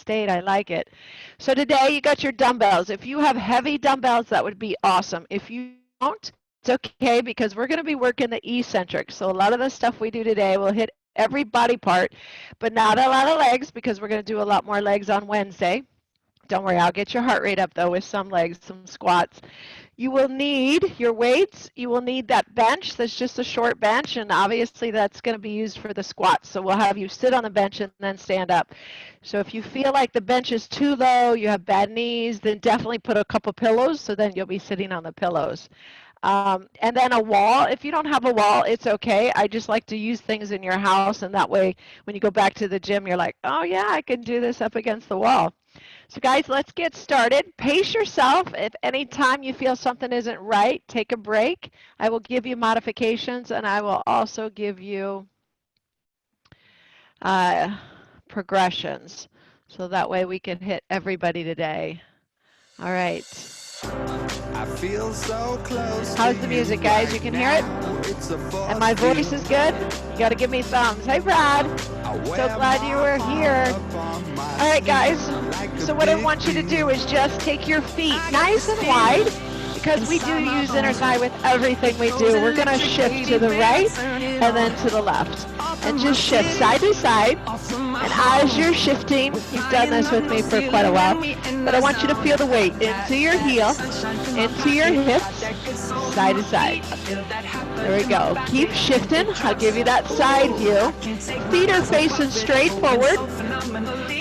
state. I like it. So today you got your dumbbells. If you have heavy dumbbells, that would be awesome. If you don't, it's okay because we're going to be working the eccentric. So a lot of the stuff we do today will hit every body part, but not a lot of legs because we're going to do a lot more legs on Wednesday. Don't worry, I'll get your heart rate up though with some legs, some squats. You will need your weights. You will need that bench. That's just a short bench, and obviously that's going to be used for the squats. So we'll have you sit on the bench and then stand up. So if you feel like the bench is too low, you have bad knees, then definitely put a couple pillows so then you'll be sitting on the pillows. And then a wall. If you don't have a wall, it's okay. I just like to use things in your house, and that way when you go back to the gym, you're like, oh yeah, I can do this up against the wall. So guys, let's get started. Pace yourself. If any time you feel something isn't right, take a break. I will give you modifications, and I will also give you progressions. So that way we can hit everybody today. All right. I feel so close. How's the music, guys? You can hear it? And my voice is good? You got to give me thumbs. Hey, Brad. So glad you were here. All right, guys. So what I want you to do is just take your feet nice and wide because we do use inner thigh with everything we do. We're going to shift to the right and then to the left. And just shift side to side. And as you're shifting, you've done this with me for quite a while, but I want you to feel the weight into your heel, into your hips, side to side. There we go. Keep shifting. I'll give you that side view. Feet are facing straight forward.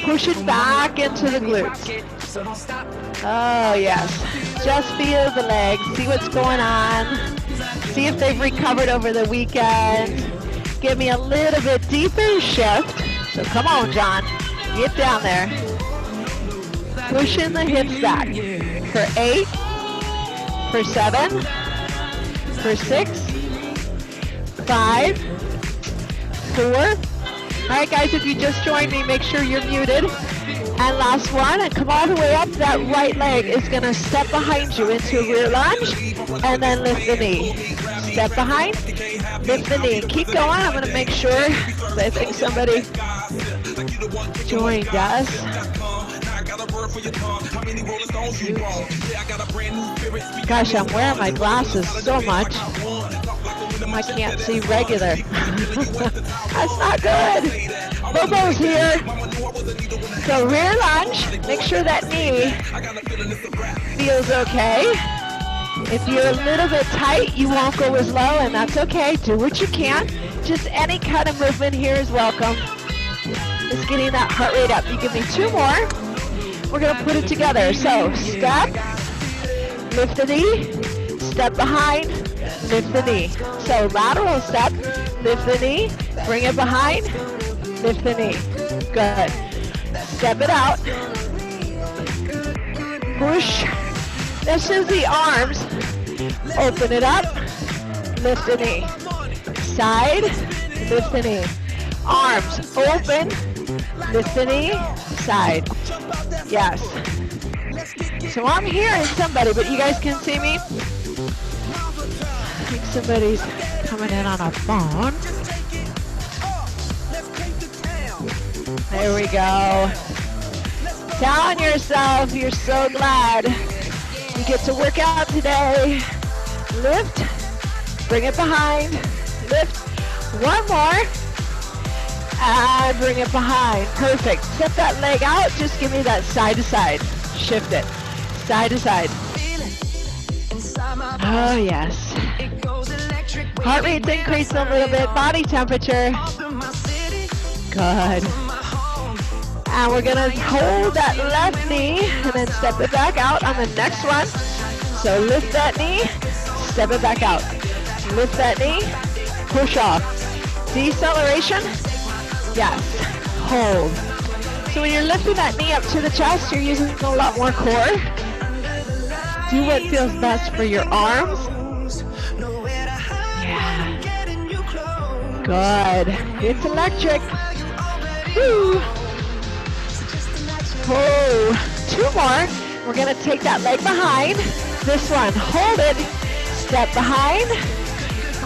Push it back into the glutes. Oh, yes. Just feel the legs. See what's going on. See if they've recovered over the weekend. Give me a little bit deeper shift. So come on, John. Get down there. Pushing the hips back. For 8, for 7, for 6, 5, 4. All right, guys, if you just joined me, make sure you're muted. And last one, and come all the way up. That right leg is going to step behind you into a rear lunge, and then lift the knee. Step behind, lift the knee. Keep going. I'm going to make sure. I think somebody joined us. Gosh, I'm wearing my glasses so much. I can't see regular. That's not good. Bobo's here. So rear lunge. Make sure that knee feels okay. If you're a little bit tight, you won't go as low, and that's okay. Do what you can. Just any kind of movement here is welcome. Just getting that heart rate up. You give me 2 more. We're going to put it together. So step, lift the knee, step behind, lift the knee. So lateral step, lift the knee, bring it behind, lift the knee. Good. Step it out. Push. This is the arms. Open it up, lift the knee. Side, lift the knee. Arms open, lift the knee, side. Yes. So I'm hearing somebody, but you guys can see me? I think somebody's coming in on a phone. There we go. Telling yourself you're so glad you get to work out today. Lift, bring it behind, lift. 1 more, and bring it behind. Perfect. Step that leg out. Just give me that side to side. Shift it. Side to side. Oh, yes. Heart rate's increased a little bit. Body temperature. Good. And we're going to hold that left knee and then step it back out on the next one. So lift that knee, step it back out. Lift that knee, push off. Deceleration. Yes. Hold. So when you're lifting that knee up to the chest, you're using a lot more core. Do what feels best for your arms. Yeah. Good. It's electric. Woo. Oh, 2 more. We're going to take that leg behind. This one, hold it. Step behind.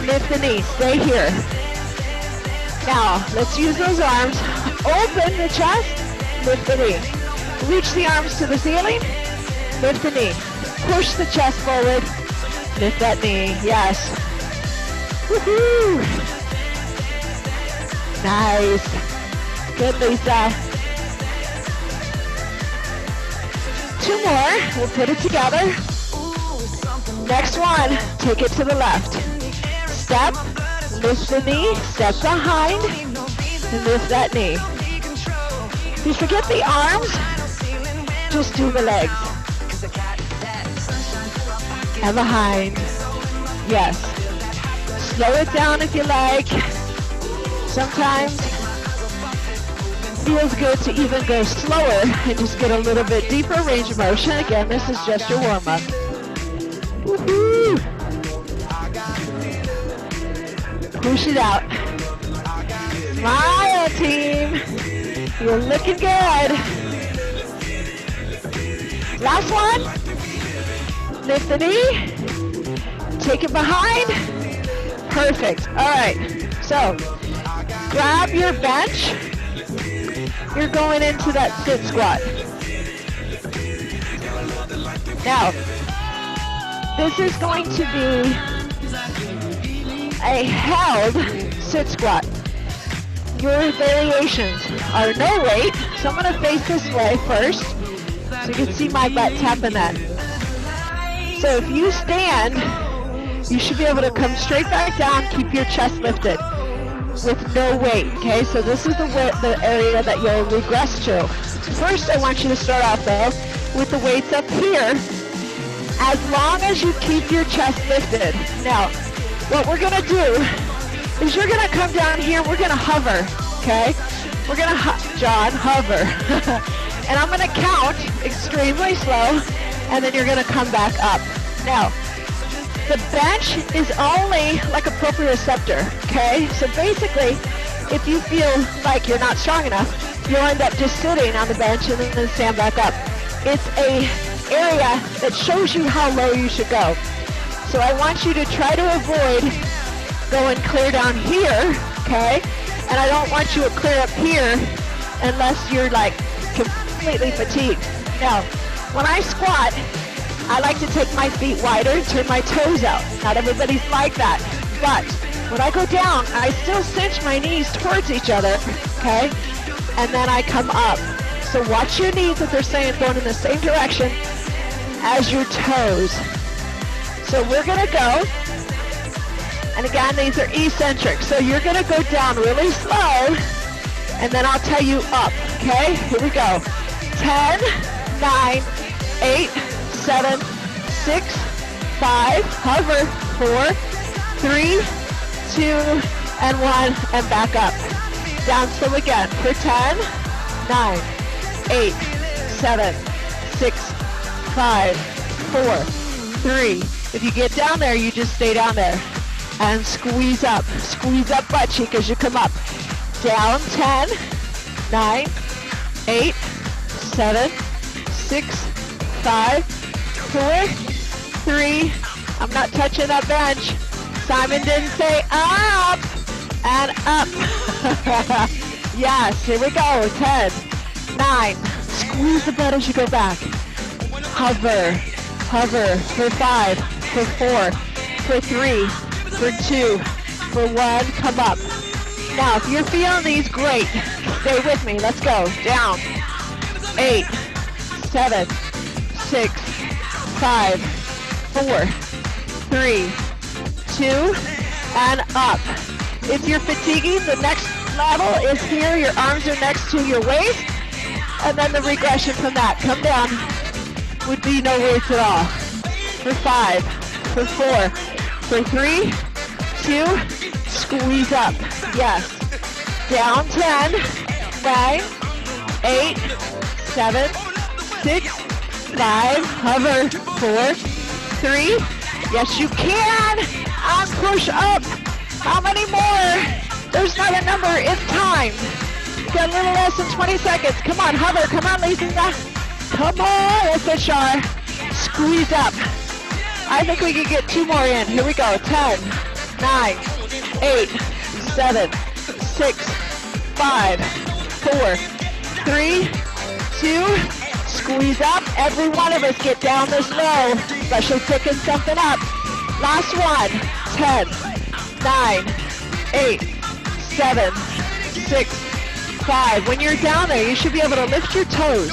Lift the knee. Stay here. Now, let's use those arms. Open the chest. Lift the knee. Reach the arms to the ceiling. Lift the knee. Push the chest forward. Lift that knee. Yes. Woohoo! Nice. Good, Lisa. 2 more. We'll put it together. Next one. Take it to the left. Step. Lift the knee. Step behind. And lift that knee. If you forget the arms, just do the legs. And behind. Yes. Slow it down if you like. Sometimes it feels good to even go slower and just get a little bit deeper range of motion. Again, this is just your warm-up. Woohoo! Push it out. Smile, team. You're looking good. Last one. Lift the knee. Take it behind. Perfect. All right. So, grab your bench. You're going into that sit squat. Now, this is going to be a held sit squat. Your variations are no weight, so I'm going to face this way first, so you can see my butt tapping that. So if you stand, you should be able to come straight back down, keep your chest lifted with no weight, okay? So this is the area that you'll regress to. First, I want you to start off, though, with the weights up here, as long as you keep your chest lifted. Now, what we're going to do is you're going to come down here, we're going to hover, okay? We're going to, John, hover. And I'm going to count extremely slow, and then you're going to come back up. Now, the bench is only like a proprioceptor, okay? So basically, if you feel like you're not strong enough, you'll end up just sitting on the bench and then stand back up. It's a area that shows you how low you should go. So I want you to try to avoid going clear down here, okay? And I don't want you to clear up here unless you're like completely fatigued. Now, when I squat, I like to take my feet wider and turn my toes out. Not everybody's like that. But when I go down, I still cinch my knees towards each other, okay? And then I come up. So watch your knees, as they're saying, going in the same direction as your toes. So we're gonna go, and again, these are eccentric. So you're gonna go down really slow, and then I'll tell you up, okay? Here we go. 10, 9, 8, 7, 6, 5, hover, 4, 3, 2, and 1, and back up. Down slow again for 10, 9, 8, 7, 6, 5, 4, 3. If you get down there, you just stay down there. And squeeze up butt cheek as you come up. Down 10, 9, 8, 7, 6, 5, 4, 3. I'm not touching that bench. Simon didn't say up and up. Yes, here we go. 10, 9. Squeeze the butt as you go back. Hover for 5, for 4, for 3, for 2, for 1. Come up. Now, if you're feeling these, great. Stay with me. Let's go. Down. 8, 7, 6, 5, 4, 3, 2, and up. If you're fatiguing, the next level is here. Your arms are next to your waist, and then the regression from that. Come down would be no weights at all. For 5, for 4, for 3, 2, squeeze up. Yes. Down 10, 9, 8, 7, 6, 5, hover, 4, 3. Yes, you can. And push up. How many more? There's not a number. It's time. Got a little less than 20 seconds. Come on, hover. Come on, Lisa. Come on. That's it, Shar. Squeeze up. I think we can get 2 more in. Here we go. 10, 9, 8, 7, 6, 5, 4, 3, 2, Squeeze up. Every one of us get down this low, especially picking something up. Last one. 10, 9, 8, 7, 6, 5. When you're down there, you should be able to lift your toes.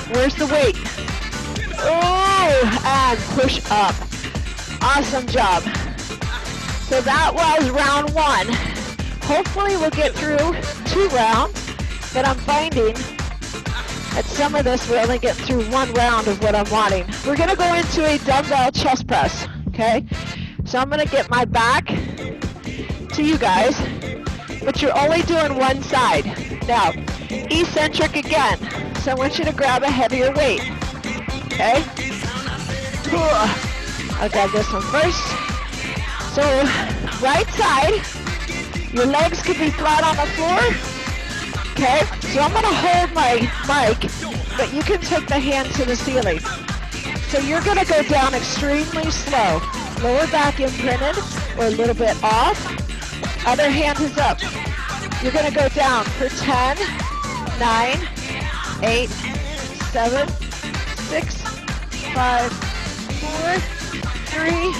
Where's the weight? Oh, and push up. Awesome job. So that was round 1. Hopefully we'll get through 2 rounds, but I'm finding that some of this we're only getting through 1 round of what I'm wanting. We're gonna go into a dumbbell chest press, okay? So I'm gonna get my back to you guys, but you're only doing one side. Now, eccentric again. So I want you to grab a heavier weight, okay? I'll grab this one first. So, right side, your legs could be flat on the floor, okay? So I'm gonna hold my mic, but you can take the hand to the ceiling. So you're gonna go down extremely slow. Lower back imprinted, or a little bit off. Other hand is up. You're gonna go down for 10, 9, 8, 7, 6, 5, 4, 3,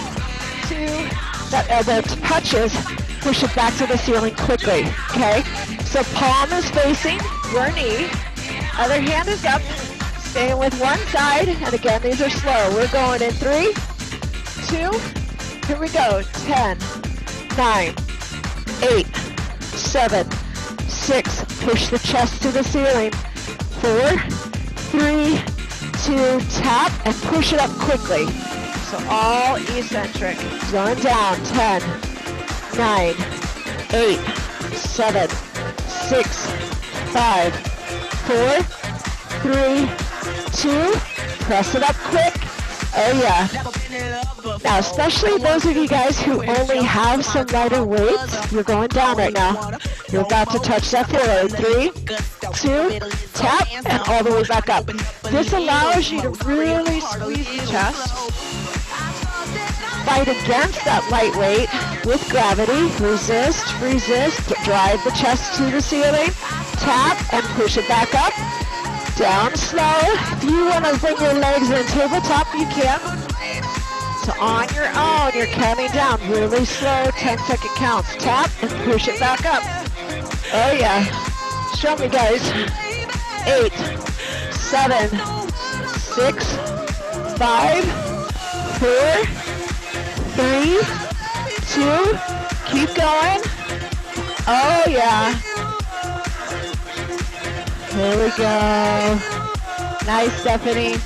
2, that elbow touches, push it back to the ceiling quickly, okay? So palm is facing your knee, other hand is up, staying with one side, and again, these are slow. We're going in 3, 2, here we go, 10, 9, 8, 7, 6, push the chest to the ceiling, 4, 3, 2, tap, and push it up quickly. So all eccentric. Going down, 10, 9, 8, 7, 6, 5, 4, 3, 2, press it up quick. Oh yeah. Now, especially those of you guys who only have some lighter weights, you're going down right now. You're about to touch that floor. 3, 2, tap, and all the way back up. This allows you to really squeeze the chest. Fight against that light weight with gravity. Resist, resist, drive the chest to the ceiling. Tap, and push it back up. Down slow. If you want to bring your legs in tabletop, you can. So on your own, you're counting down really slow, 10-second counts. Tap and push it back up. Oh yeah. Show me, guys. 8, 7, 6, 5, 4, 3, 2, keep going. Oh yeah. Here we go. Nice, Stephanie.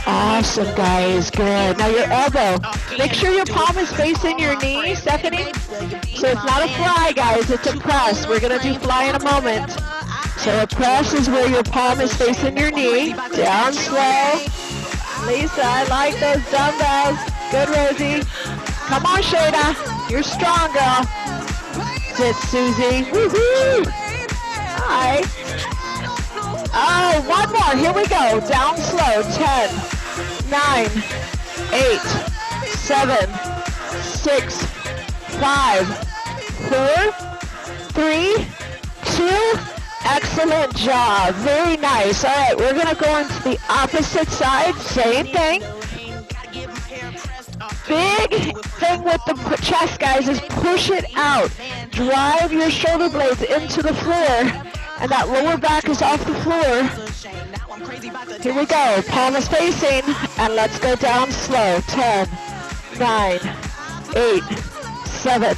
Awesome, guys. Good. Now your elbow. Make sure your palm is facing your knee, Stephanie. So it's not a fly, guys. It's a press. We're going to do fly in a moment. So a press is where your palm is facing your knee. Down slow. Lisa, I like those dumbbells. Good, Rosie. Come on, Shada. You're strong, girl. Sit, Susie. Woohoo! Hi. Oh, one more. Here we go. Down slow. 10, 9, 8, 7, 6, 5, 4, 3, 2. Excellent job. Very nice. All right, we're going to go into the opposite side. Same thing. Big thing with the chest, guys, is push it out. Drive your shoulder blades into the floor, and that lower back is off the floor. Here we go. Palm is facing, and let's go down slow. 10, 9, 8, 7,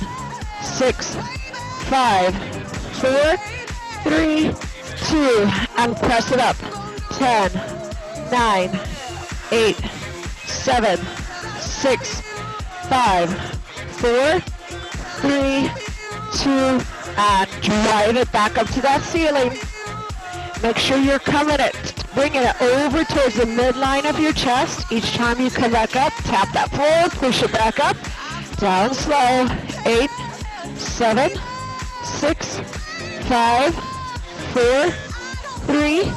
6, 5, 4, 3, 2, and press it up. 10, 9, 8, 7, 6, 5, 4, 3, 2, and drive it back up to that ceiling. Make sure you're bringing it over towards the midline of your chest. Each time you come back up, tap that floor, push it back up, down slow. 8, 7, 6, 5, 4, 3,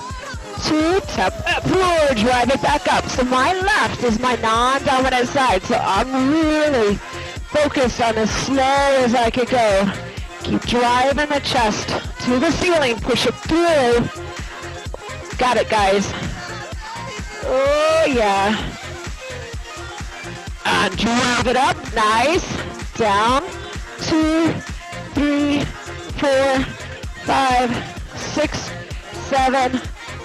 2, tap that floor, drive it back up. So my left is my non-dominant side, so I'm really focused on as slow as I could go. Keep driving the chest to the ceiling, push it through. got it, guys. Oh, yeah. And drive it up. Nice. Down. 2, 3, 4, 5, 6, 7,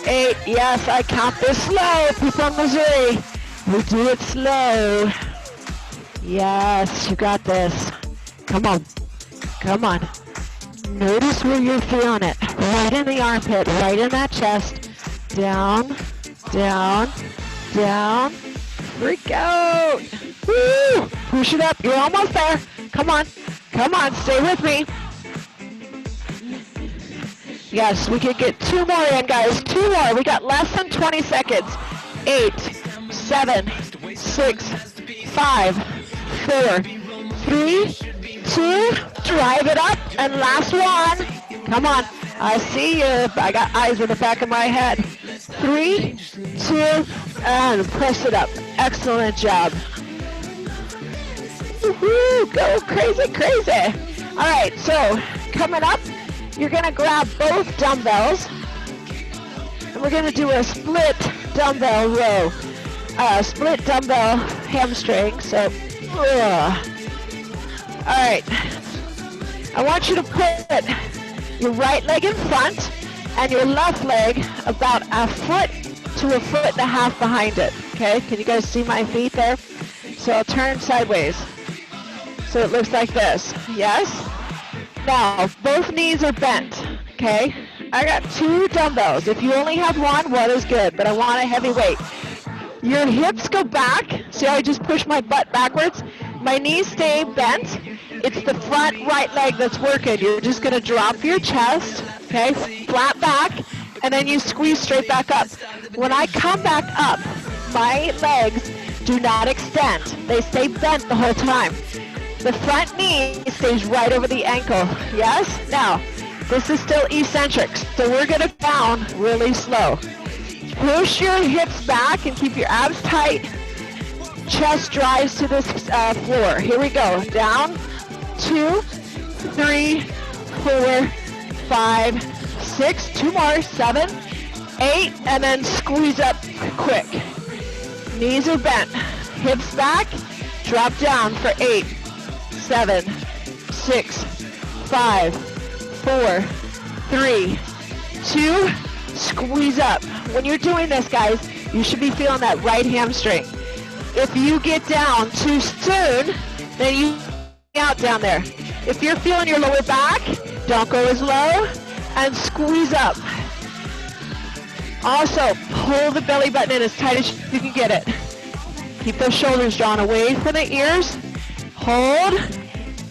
8. Yes, I count this slow. People in Missouri, we do it slow. Yes, you got this. Come on. Come on. Notice where you're feeling it. Right in the armpit, right in that chest. Down, down, down. Freak out. Woo! Push it up. You're almost there. Come on. Come on. Stay with me. Yes, we could get 2 more in, guys. 2 more. We got less than 20 seconds. 8, 7, 6, 5, 4, 3, 2. Drive it up. And last one. Come on. I see you. I got eyes in the back of my head. 3, 2, and press it up. Excellent job. Woohoo! Go crazy, crazy. All right, so coming up, you're gonna grab both dumbbells, and we're gonna do a split dumbbell row. Split dumbbell hamstring, so, all right. I want you to put your right leg in front and your left leg about a foot to a foot and a half behind it, okay? Can you guys see my feet there? So I'll turn sideways. So it looks like this, yes? Now, both knees are bent, okay? I got 2 dumbbells. If you only have one is good, but I want a heavy weight. Your hips go back. See how I just push my butt backwards? My knees stay bent. It's the front right leg that's working. You're just gonna drop your chest, okay? Flat back, and then you squeeze straight back up. When I come back up, my legs do not extend. They stay bent the whole time. The front knee stays right over the ankle, yes? Now, this is still eccentric, so we're gonna down really slow. Push your hips back and keep your abs tight. Chest drives to the floor. Here we go. Down, 2, 3, 4, 5, 6. 2 more. 7, 8, and then squeeze up quick. Knees are bent. Hips back. Drop down for 8, 7, 6, 5, 4, 3, 2. Squeeze up. When you're doing this, guys, you should be feeling that right hamstring. If you get down too soon, then you out down there. If you're feeling your lower back, don't go as low and squeeze up. Also, pull the belly button in as tight as you can get it. Keep those shoulders drawn away from the ears. Hold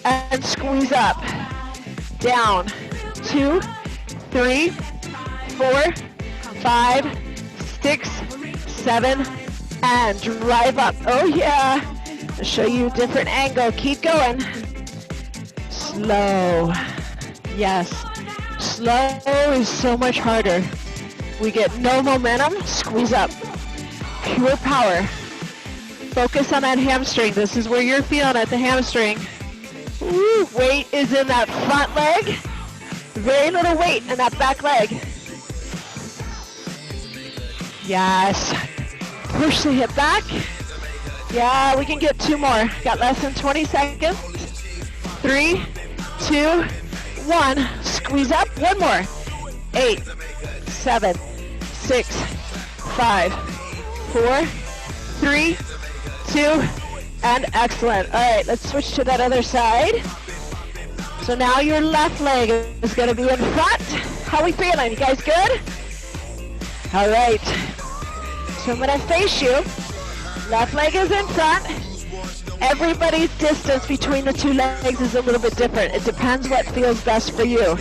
and squeeze up. Down. 2, 3, 4, 5, 6, 7, and drive up. Oh yeah. I'll show you a different angle. Keep going. Slow. Yes. Slow is so much harder. We get no momentum. Squeeze up. Pure power. Focus on that hamstring. This is where you're feeling at the hamstring. Woo. Weight is in that front leg. Very little weight in that back leg. Yes. Push the hip back. Yeah, we can get 2 more. Got less than 20 seconds. 3, 2, 1. Squeeze up. 1 more. 8, 7, 6, 5, 4, 3, 2, and excellent. All right, let's switch to that other side. So now your left leg is going to be in front. How are we feeling? You guys good? All right. So I'm going to face you. Left leg is in front. Everybody's distance between the 2 legs is a little bit different. It depends what feels best for you.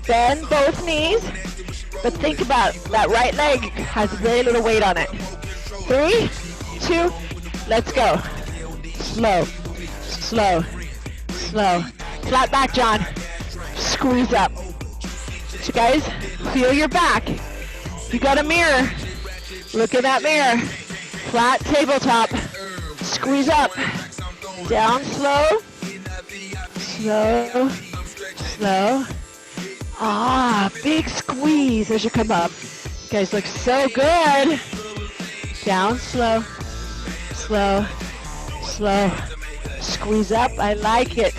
Bend both knees, but think about that right leg has very little weight on it. 3, 2, let's go. Slow, slow, slow. Flat back, John. Squeeze up. So guys, feel your back. You got a mirror. Look in that mirror. Flat tabletop. Squeeze up. Down slow. Slow. Slow. Ah, big squeeze as you come up. You guys look so good. Down, slow, slow, slow. Squeeze up, I like it.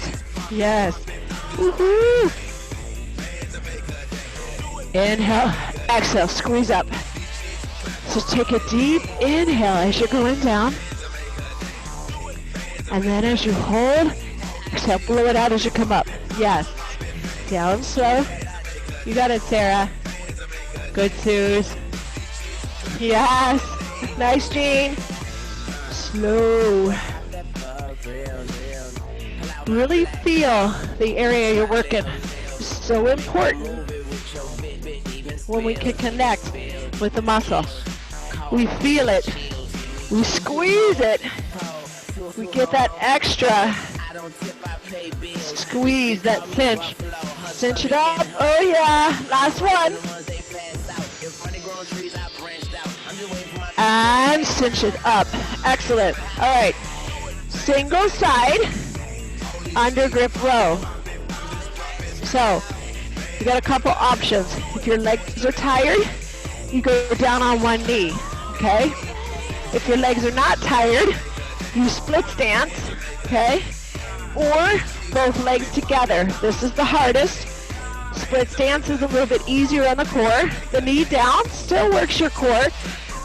Yes. Woohoo! Inhale, exhale, squeeze up. So take a deep inhale as you're going down. And then as you hold, exhale, blow it out as you come up. Yes. Down slow. You got it, Sarah. Good, Suze. Yes. Nice, Jean. Slow. Really feel the area you're working. So important when we can connect with the muscle. We feel it. We squeeze it. We get that extra squeeze, that cinch. Cinch it up. Oh yeah. Last one. And cinch it up. Excellent. All right. Single side under grip row. So you got a couple options. If your legs are tired, you go down on one knee. Okay? If your legs are not tired, you split stance. Okay? Or both legs together. This is the hardest. Split stance is a little bit easier on the core. The knee down still works your core,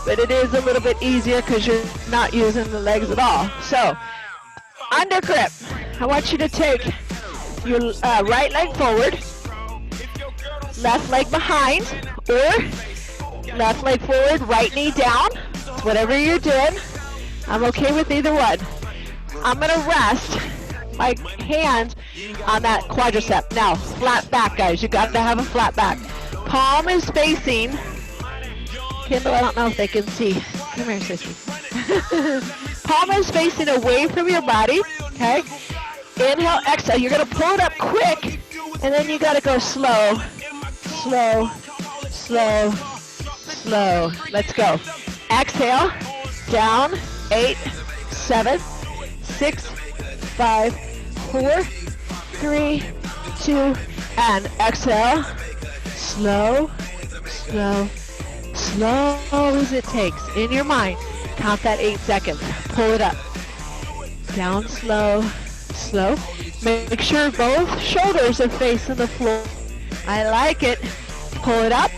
but it is a little bit easier because you're not using the legs at all. So, under grip, I want you to take your right leg forward, left leg behind, or left leg forward, right knee down. Whatever you're doing, I'm okay with either one. I'm going to rest my hands on that quadricep. Now, flat back, guys. You got to have a flat back. Palm is facing. Kendall, I don't know if they can see. Come here, sissy. Palm is facing away from your body. Okay. Inhale, exhale. You're going to pull it up quick, and then you got to go slow, slow, slow, slow. Let's go. Exhale, down, 8, 7, 6, 5, 4, 3, 2, and exhale. Slow, slow, slow as it takes. In your mind, count that 8 seconds. Pull it up. Down, slow, slow. Make sure both shoulders are facing the floor. I like it. Pull it up.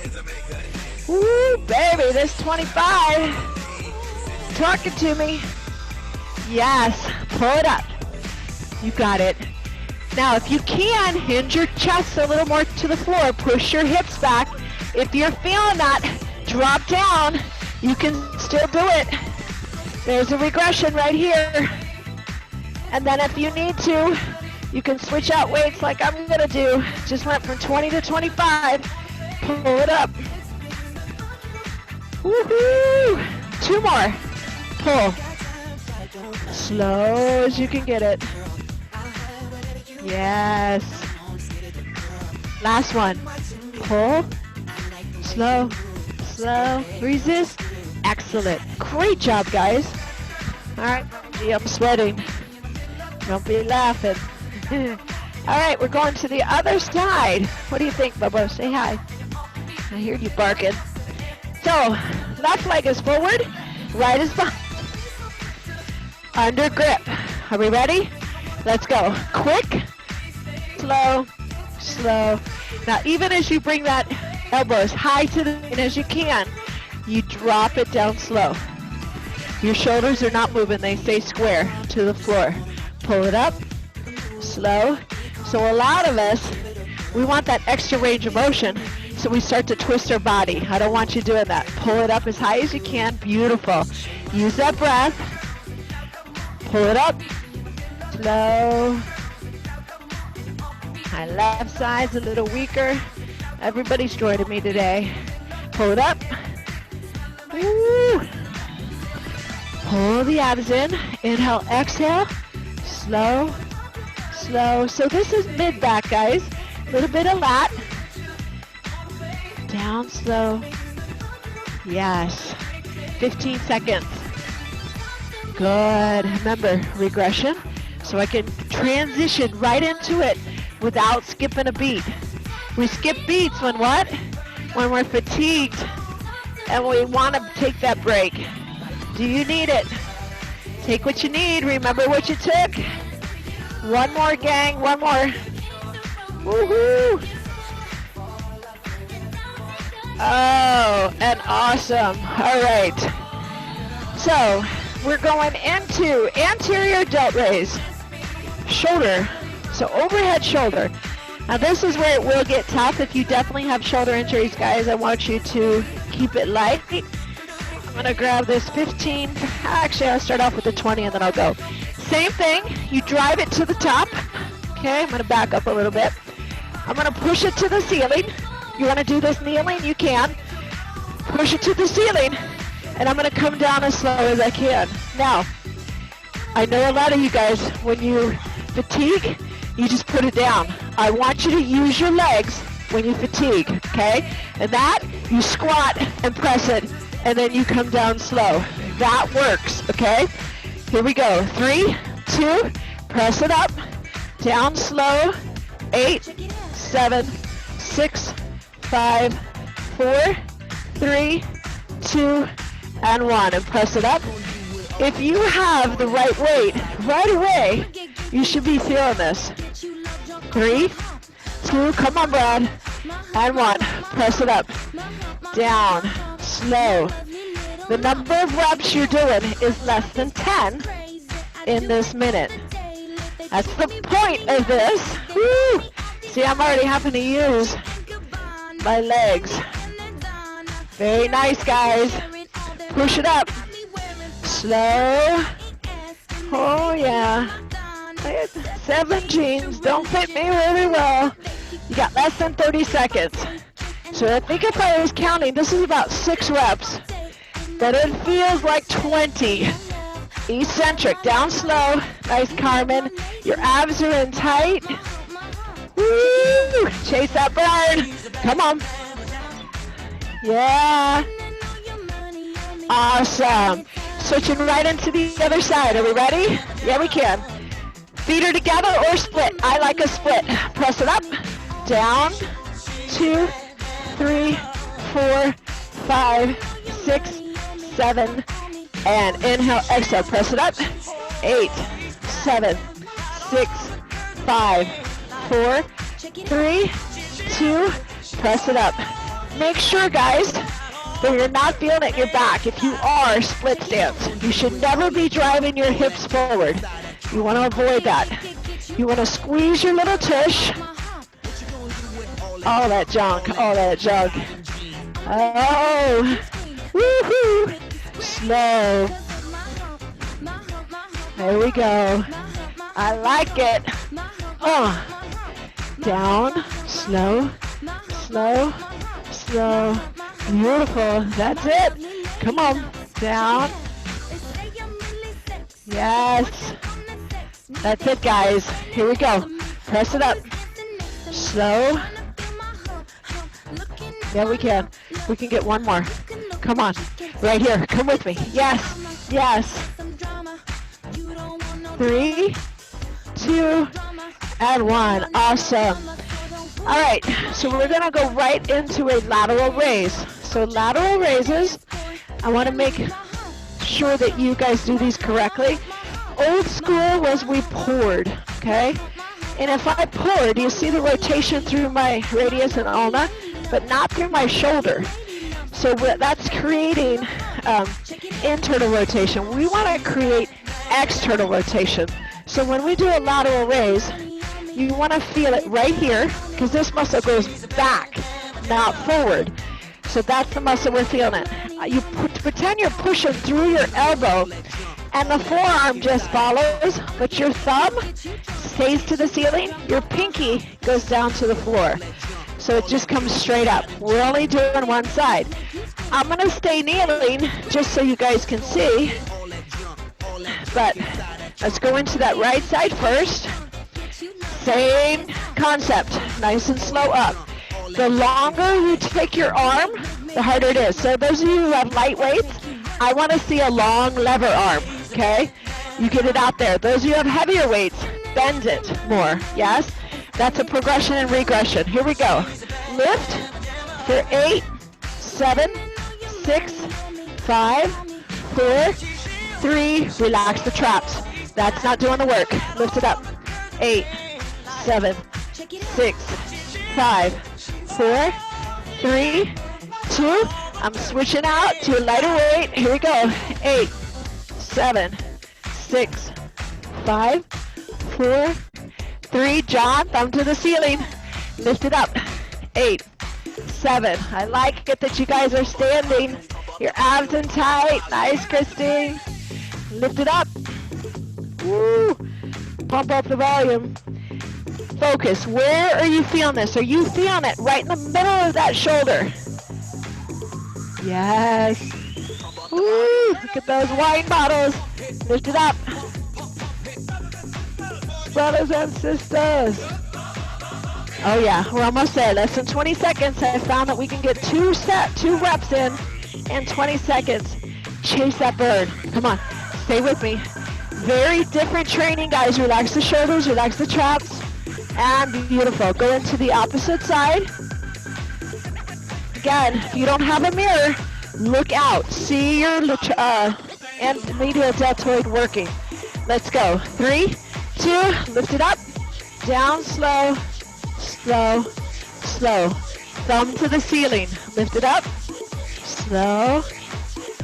Woo, baby, this 25. Talking to me. Yes, pull it up. You got it. Now, if you can, hinge your chest a little more to the floor. Push your hips back. If you're feeling that, drop down. You can still do it. There's a regression right here. And then if you need to, you can switch out weights like I'm going to do. Just went from 20 to 25. Pull it up. Woohoo! 2 more. Pull. Slow as you can get it. Yes. Last one. Pull. Slow. Slow. Resist. Excellent. Great job, guys. All right. Gee, I'm sweating. Don't be laughing. All right, we're going to the other side. What do you think, Bubba? Say hi. I hear you barking. So, left leg is forward, right is behind. Under grip. Are we ready? Let's go. Quick, slow, slow. Now, even as you bring that elbow as high to the knee as you can, you drop it down slow. Your shoulders are not moving. They stay square to the floor. Pull it up, slow. So a lot of us, we want that extra range of motion, so we start to twist our body. I don't want you doing that. Pull it up as high as you can. Beautiful. Use that breath. Pull it up. Slow. My left side's a little weaker. Everybody's joining me today. Pull it up. Woo. Pull the abs in. Inhale, exhale. Slow, slow. So this is mid-back, guys. A little bit of lat. Down slow. Yes. 15 seconds. Good. Remember, regression. So I can transition right into it without skipping a beat. We skip beats when what? When we're fatigued and we want to take that break. Do you need it? Take what you need. Remember what you took. One more, gang. One more. Woohoo! Oh, and awesome. All right. So we're going into anterior delt raise. Shoulder. So overhead shoulder. Now this is where it will get tough. If you definitely have shoulder injuries, guys, I want you to keep it light. I'm going to grab this 15. Actually, I'll start off with the 20 and then I'll go. Same thing. You drive it to the top. Okay, I'm going to back up a little bit. I'm going to push it to the ceiling. You want to do this kneeling? You can. Push it to the ceiling. And I'm going to come down as slow as I can. Now, I know a lot of you guys, when you fatigue, you just put it down. I want you to use your legs when you fatigue, okay? And that, you squat and press it, and then you come down slow. That works, okay? Here we go. 3, 2, press it up, down slow, 8, 7, 6, 5, 4, 3, 2, and 1, and press it up. If you have the right weight, right away, you should be feeling this. 3, 2, come on, Brad, and 1, press it up, down, slow. The number of reps you're doing is less than 10 in this minute. That's the point of this. Woo! See, I'm already having to use my legs. Very nice, guys. Push it up. Slow. Oh, yeah. 7 jeans don't fit me really well. You got less than 30 seconds. So I think if I was counting, this is about 6 reps. But it feels like 20. Eccentric, down slow. Nice, Carmen. Your abs are in tight. Woo! Chase that bird. Come on. Yeah. Awesome. Switching right into the other side. Are we ready? Yeah, we can. Feet are together or split. I like a split. Press it up. Down. 2, 3, 4, 5, 6, 7, and inhale, exhale. Press it up. 8, 7, 6, 5, 4, 3, 2, press it up. Make sure, guys, that you're not feeling it in your back. If you are, split stance. You should never be driving your hips forward. You want to avoid that. You want to squeeze your little tush. All that junk, all that junk. Oh, woohoo! Slow. There we go. I like it. Down, slow, slow, slow. Beautiful. That's it. Come on. Down. Yes. That's it, guys. Here we go. Press it up. Slow. Yeah, we can. We can get one more. Come on. Right here. Come with me. Yes. Yes. 3, 2, and 1. Awesome. All right. So we're going to go right into a lateral raise. So lateral raises, I want to make sure that you guys do these correctly. Old school was we poured, okay? And if I poured, you see the rotation through my radius and ulna, but not through my shoulder. So that's creating internal rotation. We want to create external rotation. So when we do a lateral raise, you want to feel it right here, because this muscle goes back, not forward. So that's the muscle we're feeling it. You pretend you're pushing through your elbow, and the forearm just follows, but your thumb stays to the ceiling, your pinky goes down to the floor. So it just comes straight up. We're only doing one side. I'm going to stay kneeling just so you guys can see. But let's go into that right side first. Same concept, nice and slow up. The longer you take your arm, the harder it is. So those of you who have light weights, I want to see a long lever arm, okay? You get it out there. Those of you who have heavier weights, bend it more, yes? That's a progression and regression. Here we go. Lift for 8, 7, 6, 5, 4, 3, relax the traps. That's not doing the work. Lift it up. 8, 7, 6, 5, 4, 3, 2. I'm switching out to a lighter weight. Here we go. 8, 7, 6, 5, 4, 3. John, thumb to the ceiling. Lift it up. 8, 7. I like it that you guys are standing. Your abs in tight. Nice, Christine. Lift it up. Woo. Pump up the volume. Focus. Where are you feeling this? Are you feeling it right in the middle of that shoulder? Yes. Woo. Look at those wine bottles. Lift it up. Brothers and sisters. Oh yeah, we're almost there. Less than 20 seconds. I found that we can get two reps in 20 seconds. Chase that bird. Come on, stay with me. Very different training, guys. Relax the shoulders, relax the traps, and beautiful. Go into the opposite side. Again, if you don't have a mirror, look out. See your and medial deltoid working. Let's go. 3, 2, lift it up. Down, slow, slow, slow. Thumb to the ceiling. Lift it up. Slow.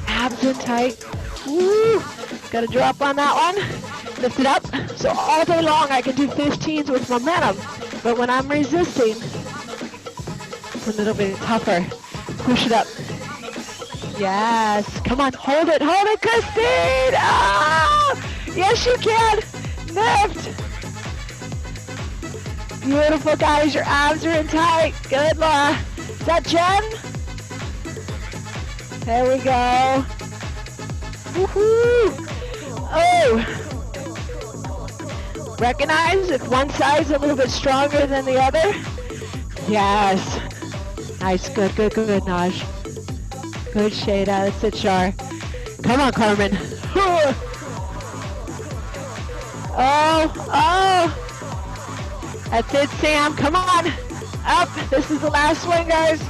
Abs in tight. Woo. Got to drop on that one. Lift it up. So all day long I can do 15s with momentum. But when I'm resisting, it's a little bit tougher. Push it up. Yes. Come on. Hold it, Christine. Ah! Yes, you can. Lift. Beautiful, guys. Your abs are in tight. Good, Laura. Is that Jen? There we go. Woohoo! Oh! Recognize if one side's a little bit stronger than the other? Yes. Nice. Good, good, good, Naj. Good, Shada. That's it, Char. Come on, Carmen. Oh, oh. That's it, Sam. Come on. Up. This is the last swing, guys.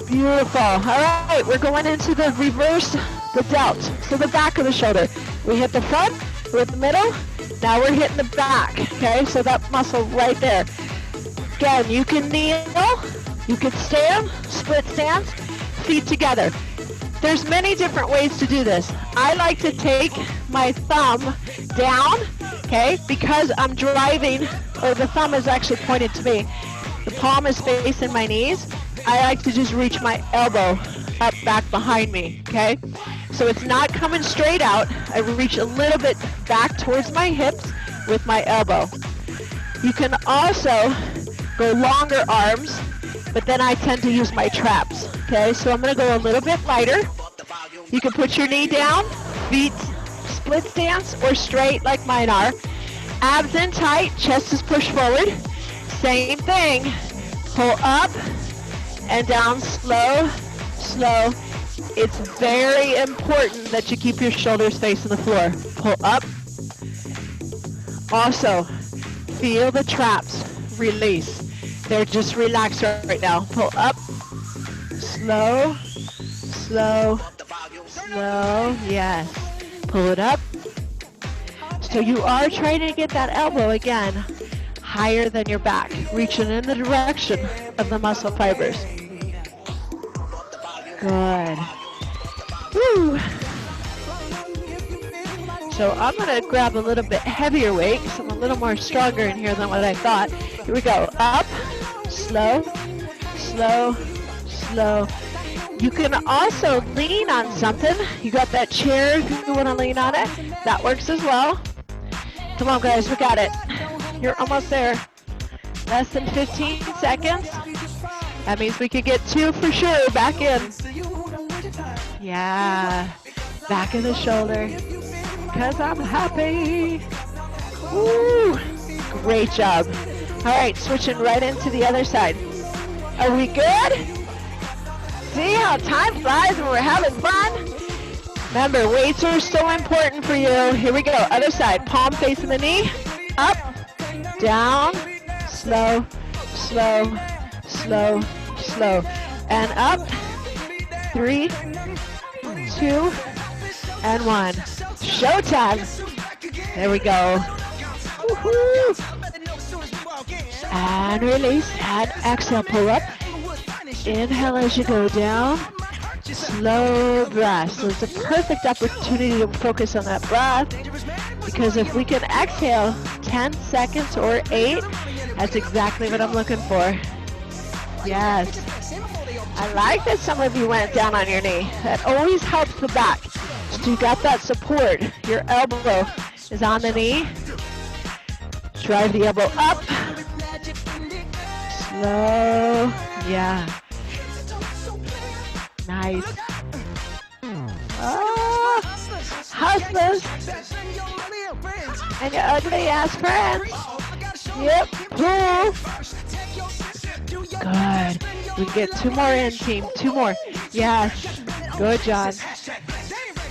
Beautiful. All right, we're going into the reverse, the delt. So the back of the shoulder. We hit the front, we're at the middle. Now we're hitting the back, okay? So that muscle right there. Again, you can kneel, you can stand, split stance, feet together. There's many different ways to do this. I like to take my thumb down, okay? Because I'm driving, or the thumb is actually pointed to me. The palm is facing my knees. I like to just reach my elbow up back behind me, okay? So it's not coming straight out. I reach a little bit back towards my hips with my elbow. You can also go longer arms, but then I tend to use my traps, okay? So I'm gonna go a little bit lighter. You can put your knee down, feet split stance or straight like mine are. Abs in tight, chest is pushed forward. Same thing, pull up, and down slow, slow. It's very important that you keep your shoulders facing the floor. Pull up. Also, feel the traps release. They're just relaxed right now. Pull up. Slow, slow, slow. Yes. Pull it up. So you are trying to get that elbow again higher than your back, reaching in the direction of the muscle fibers. Good. Woo. So I'm going to grab a little bit heavier weight because I'm a little more stronger in here than what I thought. Here we go. Up, slow, slow, slow. You can also lean on something. You got that chair if you want to lean on it. That works as well. Come on, guys. We got it. You're almost there. Less than 15 seconds. That means we could get 2 for sure. Back in. Yeah. Back of the shoulder. Because I'm happy. Woo. Great job. All right, switching right into the other side. Are we good? See how time flies when we're having fun? Remember, weights are so important for you. Here we go. Other side. Palm facing the knee. Up. Down. Slow. Slow. Slow. Slow. And up. 3, 2, and 1. Showtime. There we go. Woohoo. And release, and exhale, pull up. Inhale as you go down. Slow breath. So it's a perfect opportunity to focus on that breath, because if we can exhale 10 seconds or 8, that's exactly what I'm looking for. Yes. I like that some of you went down on your knee. That always helps the back. So you got that support. Your elbow is on the knee. Drive the elbow up. Slow. Yeah. Nice. Oh, hustlers. And your ugly ass friends. Yep. Pull. Good. We get 2 more in, team. 2 more. Yes. Good, John.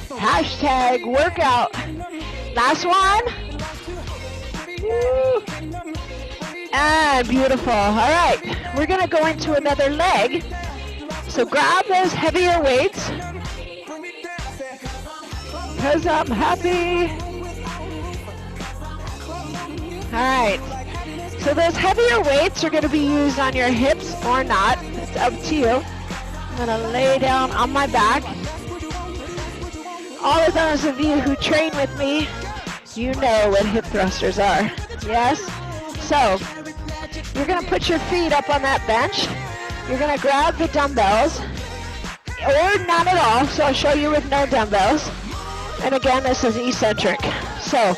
Hashtag workout. Last one. Woo. And beautiful. All right. We're going to go into another leg. So grab those heavier weights, because I'm happy. All right. So those heavier weights are going to be used on your hips or not. It's up to you. I'm going to lay down on my back. All of those of you who train with me, you know what hip thrusters are. Yes? So you're going to put your feet up on that bench. You're going to grab the dumbbells, or none at all, so I'll show you with no dumbbells. And again, this is eccentric. So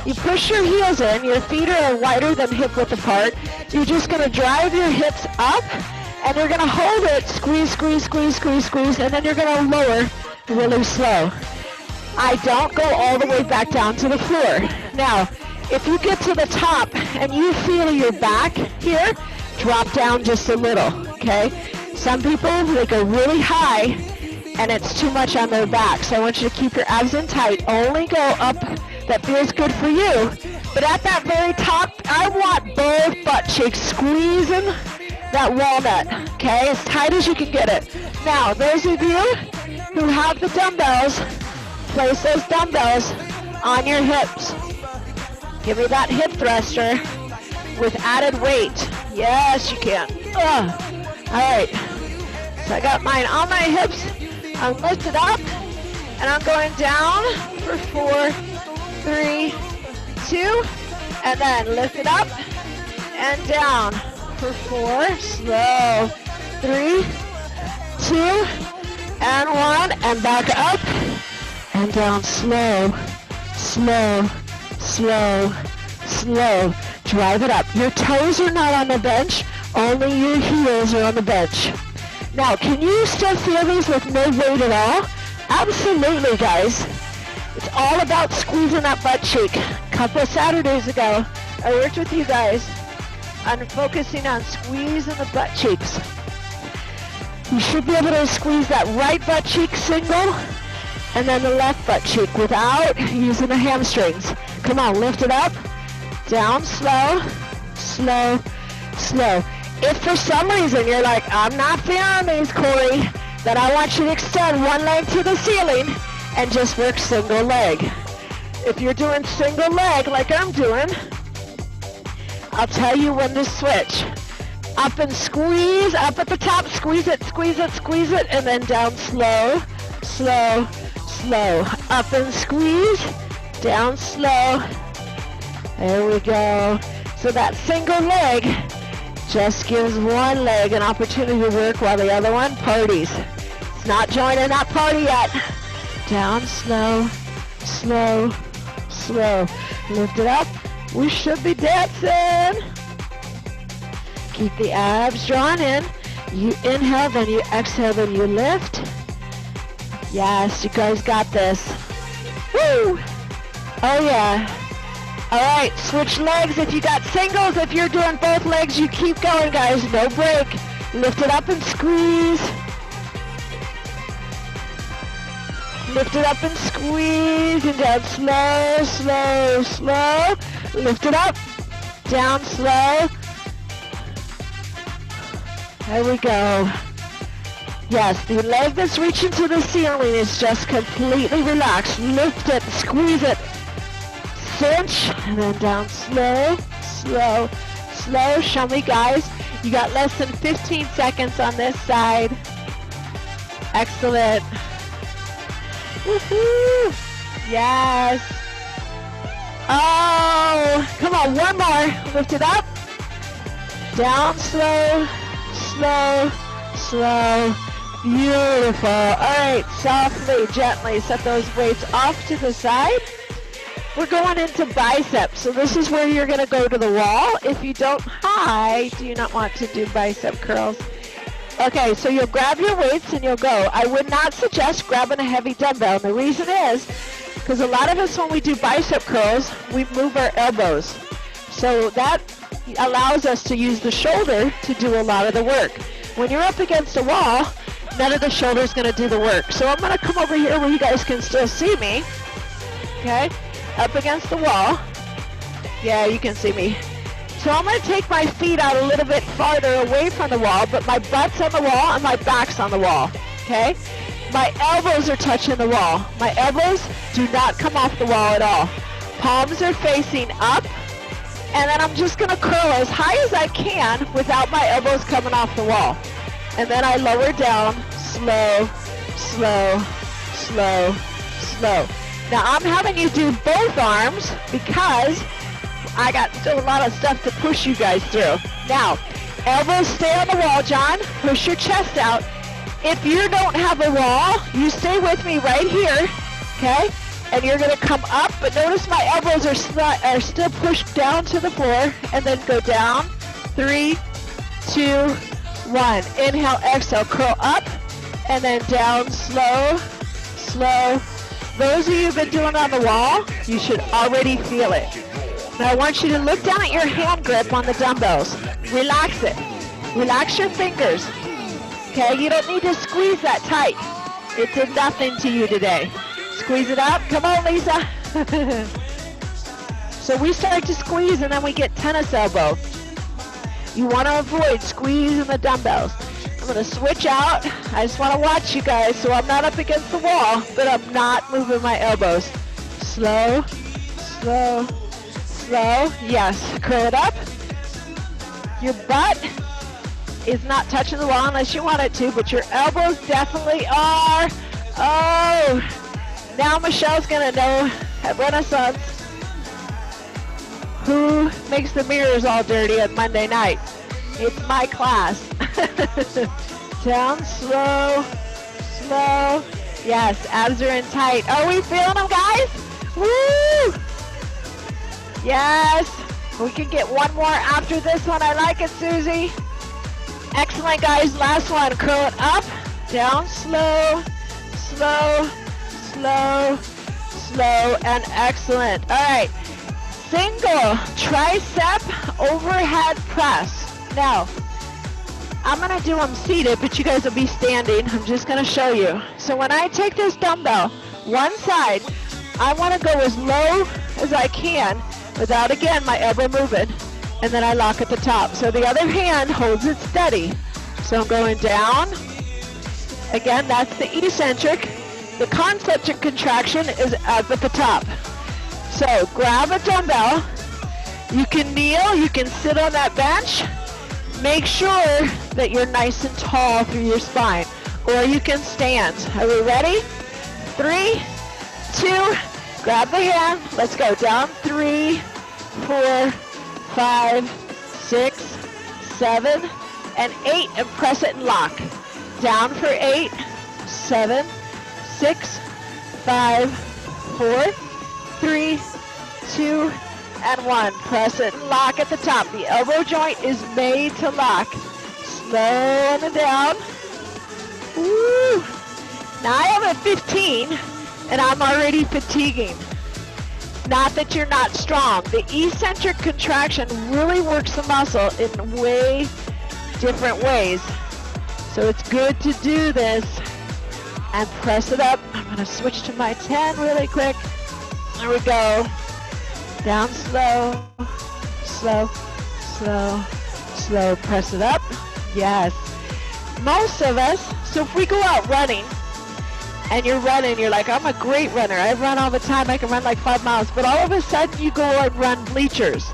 you push your heels in, your feet are wider than hip width apart. You're just going to drive your hips up, and you're going to hold it, squeeze, squeeze, squeeze, squeeze, squeeze, and then you're going to lower really slow. I don't go all the way back down to the floor. Now, if you get to the top and you feel your back here, drop down just a little, okay? Some people, they go really high and it's too much on their back. So I want you to keep your abs in tight. Only go up that feels good for you. But at that very top, I want both butt cheeks squeezing that walnut, okay? As tight as you can get it. Now, those of you who have the dumbbells, place those dumbbells on your hips. Give me that hip thruster with added weight. Yes, you can. All right. So I got mine on my hips. I'm lifted up, and I'm going down for 4, 3, 2, and then lift it up and down for 4. Slow. 3, 2, and 1, and back up and down. Slow, slow, slow, slow. Drive it up. Your toes are not on the bench, only your heels are on the bench. Now, can you still feel these with no weight at all? Absolutely, guys. It's all about squeezing that butt cheek. A couple of Saturdays ago, I worked with you guys on focusing on squeezing the butt cheeks. You should be able to squeeze that right butt cheek single, and then the left butt cheek without using the hamstrings. Come on, lift it up. Down, slow, slow, slow. If for some reason you're like, I'm not feeling these, Corey, then I want you to extend one leg to the ceiling and just work single leg. If you're doing single leg like I'm doing, I'll tell you when to switch. Up and squeeze, up at the top, squeeze it, squeeze it, squeeze it, and then down slow, slow, slow. Up and squeeze, down slow. There we go. So that single leg just gives one leg an opportunity to work while the other one parties. It's not joining that party yet. Down slow, slow, slow. Lift it up. We should be dancing. Keep the abs drawn in. You inhale, then you exhale, then you lift. Yes, you guys got this. Woo! Oh yeah. All right, switch legs. If you got singles, if you're doing both legs, you keep going, guys. No break. Lift it up and squeeze. Lift it up and squeeze. And down slow, slow, slow. Lift it up. Down slow. There we go. Yes, the leg that's reaching to the ceiling is just completely relaxed. Lift it, squeeze it, cinch, and then down slow, slow, slow. Show me, guys. You got less than 15 seconds on this side. Excellent. Woohoo! Yes. Oh, come on, one more. Lift it up. Down slow, slow, slow. Beautiful. All right, softly, gently set those weights off to the side. We're going into biceps. So this is where you're going to go to the wall. If you don't, do you not want to do bicep curls? Okay, so you'll grab your weights and you'll go. I would not suggest grabbing a heavy dumbbell. And the reason is because a lot of us, when we do bicep curls, we move our elbows. So that allows us to use the shoulder to do a lot of the work. When you're up against a wall, none of the shoulder is going to do the work. So I'm going to come over here where you guys can still see me. Okay, up against the wall. Yeah, you can see me. So I'm going to take my feet out a little bit farther away from the wall, but my butt's on the wall and my back's on the wall, okay? My elbows are touching the wall. My elbows do not come off the wall at all. Palms are facing up, and then I'm just going to curl as high as I can without my elbows coming off the wall. And then I lower down, slow, slow, slow, slow. Now I'm having you do both arms because I got still a lot of stuff to push you guys through. Now, elbows stay on the wall, John. Push your chest out. If you don't have a wall, you stay with me right here, okay? And you're going to come up, but notice my elbows are still pushed down to the floor, and then go down. 3, 2, 1. Inhale, exhale, curl up, and then down, slow, slow. Those of you who've been doing it on the wall, you should already feel it. Now I want you to look down at your hand grip on the dumbbells. Relax it. Relax your fingers. Okay, you don't need to squeeze that tight. It did nothing to you today. Squeeze it up. Come on, Lisa. So we start to squeeze and then we get tennis elbow. You want to avoid squeezing the dumbbells. I'm going to switch out. I just want to watch you guys so I'm not up against the wall, but I'm not moving my elbows. Slow, slow, slow. Yes, curl it up. Your butt is not touching the wall unless you want it to, but your elbows definitely are. Oh, now Michelle's going to know at Renaissance who makes the mirrors all dirty on Monday night. It's my class. Down, slow, slow. Yes, abs are in tight. Are we feeling them, guys? Woo! Yes. We can get one more after this one. I like it, Susie. Excellent, guys. Last one. Curl it up, down, slow, slow, slow, slow, and excellent. All right. Single tricep overhead press. Now, I'm going to do them seated, but you guys will be standing. I'm just going to show you. So when I take this dumbbell, one side, I want to go as low as I can without, again, my elbow moving. And then I lock at the top. So the other hand holds it steady. So I'm going down. Again, that's the eccentric. The concentric contraction is up at the top. So grab a dumbbell. You can kneel. You can sit on that bench. Make sure that you're nice and tall through your spine. Or you can stand. Are we ready? 3, 2, grab the hand. Let's go down. 3, 4, 5, 6, 7, and 8. And press it and lock. Down for 8, 7, 6, 5, 4, 3, 2, and 1. Press it and lock at the top. The elbow joint is made to lock. Slow and down. Woo. Now I am at 15 and I'm already fatiguing. Not that you're not strong. The eccentric contraction really works the muscle in way different ways. So it's good to do this and press it up. I'm going to switch to my 10 really quick. There we go. Down slow, slow, slow, slow. Press it up. Yes. Most of us So if we go out running, and you're running, you're like, I'm a great runner. I run all the time. I can run like 5 miles. But all of a sudden, you go and run bleachers.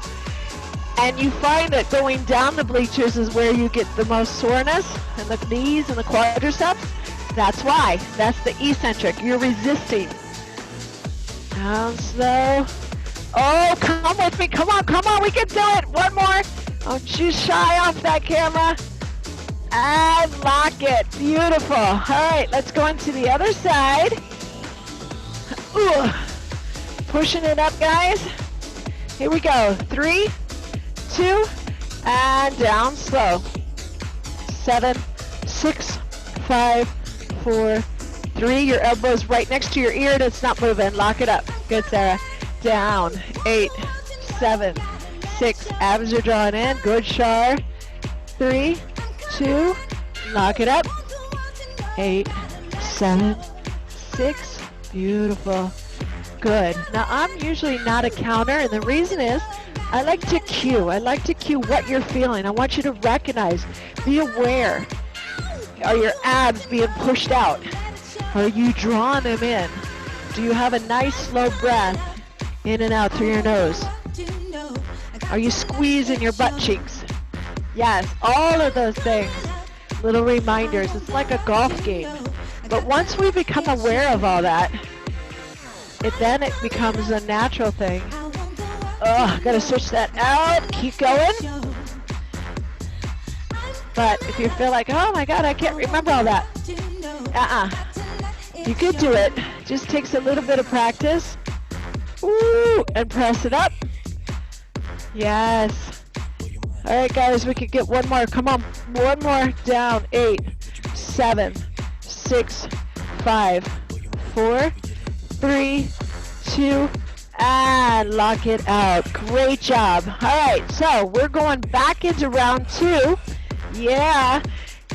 And you find that going down the bleachers is where you get the most soreness in the knees and the quadriceps. That's why. That's the eccentric. You're resisting. Down slow. Oh, come with me. Come on, come on. We can do it. One more. Don't you shy off that camera. And lock it. Beautiful. All right, let's go into the other side. Ooh. Pushing it up, guys. Here we go. 3, 2, and down slow. 7, 6, 5, 4, 3. Your elbow's right next to your ear and it's not moving. Lock it up. Good, Sarah. Down. 8, 7, 6. Abs are drawn in. Good, Shar. 3, 2. Lock it up. 8, 7, 6. Beautiful. Good. Now, I'm usually not a counter, and the reason is I like to cue. I like to cue what you're feeling. I want you to recognize, be aware. Are your abs being pushed out? Are you drawing them in? Do you have a nice slow breath in and out through your nose? Are you squeezing your butt cheeks? Yes, all of those things. Little reminders. It's like a golf game. But once we become aware of all that, then it becomes a natural thing. Oh, gotta switch that out. Keep going. But if you feel like, oh my God, I can't remember all that. You could do it. Just takes a little bit of practice. Ooh, and press it up. Yes. All right, guys, we could get one more. Come on, one more. Down. 8, 7, 6, 5, 4, 3, 2, and lock it out. Great job. All right, so we're going back into round 2. Yeah.